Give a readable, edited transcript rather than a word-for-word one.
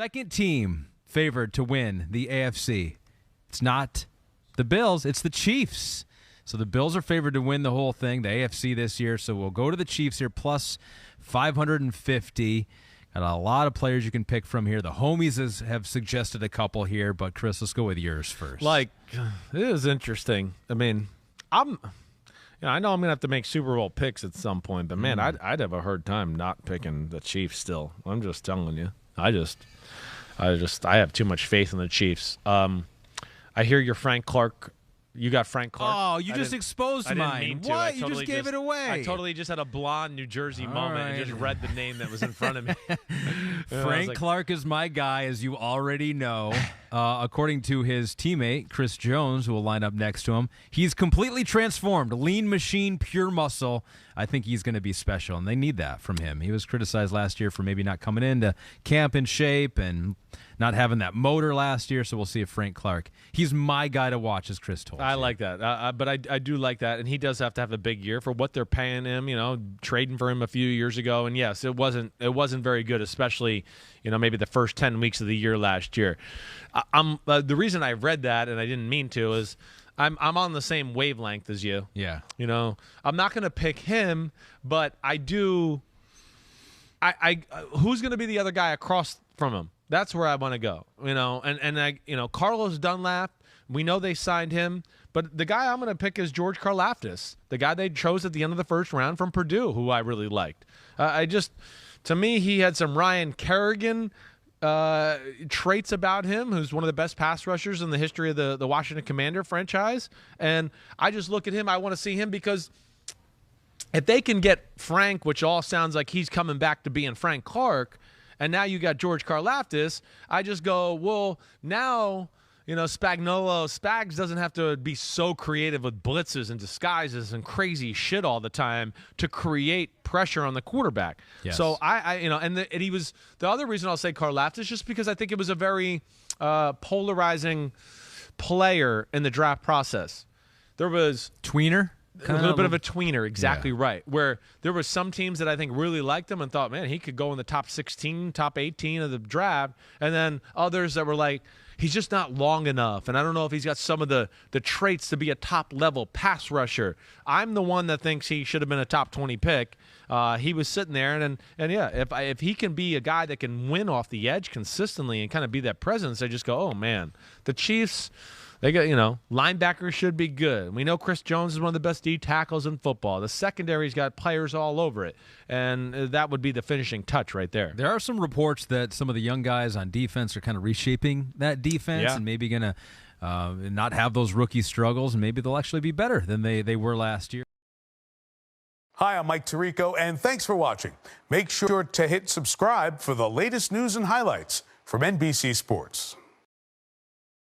Second team favored to win the AFC. It's not the Bills, it's the Chiefs. So the Bills are favored to win the whole thing, the AFC this year. So we'll go to the Chiefs here, plus 550. Got a lot of players you can pick from here. The homies have suggested a couple here, but Chris, let's go with yours first. It is interesting. I mean, I know I'm going to have to make Super Bowl picks at some point, but man, I'd have a hard time not picking the Chiefs still. I'm just telling you. I have too much faith in the Chiefs. I hear your Frank Clark. You got Frank Clark. Oh, you just exposed mine. What? You just gave it away. I totally just had a blonde New Jersey moment and just read the name that was in front of me. Frank Clark is my guy, as you already know. According to his teammate, Chris Jones, who will line up next to him, he's completely transformed. Lean machine, pure muscle. I think he's going to be special, and they need that from him. He was criticized last year for maybe not coming into camp in shape and not having that motor last year, so we'll see if Frank Clark. He's my guy to watch, as Chris told I like that. But I do like that, and he does have to have a big year for what they're paying him, trading for him a few years ago. And, yes, it wasn't very good, especially, maybe the first 10 weeks of the year last year. The reason I read that, and I didn't mean to, is I'm on the same wavelength as you. Yeah. I'm not going to pick him, but I do. Who's going to be the other guy across from him? That's where I want to go. Carlos Dunlap. We know they signed him, but the guy I'm going to pick is George Karlaftis, the guy they chose at the end of the first round from Purdue, who I really liked. To me, he had some Ryan Kerrigan traits about him, who's one of the best pass rushers in the history of the Washington Commander franchise. And I just look at him. I want to see him because if they can get Frank, which all sounds like he's coming back to being Frank Clark, and now you got George Karlaftis, I just go, well, now, Spags doesn't have to be so creative with blitzes and disguises and crazy shit all the time to create pressure on the quarterback. Yes. So and he was the other reason I'll say Karlaftis just because I think it was a very polarizing player in the draft process. There was tweener. A little bit of a tweener, exactly right. Where there were some teams that I think really liked him and thought, man, he could go in the top 16, top 18 of the draft. And then others that were like, he's just not long enough. And I don't know if he's got some of the traits to be a top-level pass rusher. I'm the one that thinks he should have been a top 20 pick. He was sitting there. And if he can be a guy that can win off the edge consistently and kind of be that presence, I just go, oh, man, the Chiefs – they got, linebackers should be good. We know Chris Jones is one of the best D tackles in football. The secondary's got players all over it, and that would be the finishing touch right there. There are some reports that some of the young guys on defense are kind of reshaping that defense and maybe going to not have those rookie struggles, and maybe they'll actually be better than they were last year. Hi, I'm Mike Tirico, and thanks for watching. Make sure to hit subscribe for the latest news and highlights from NBC Sports.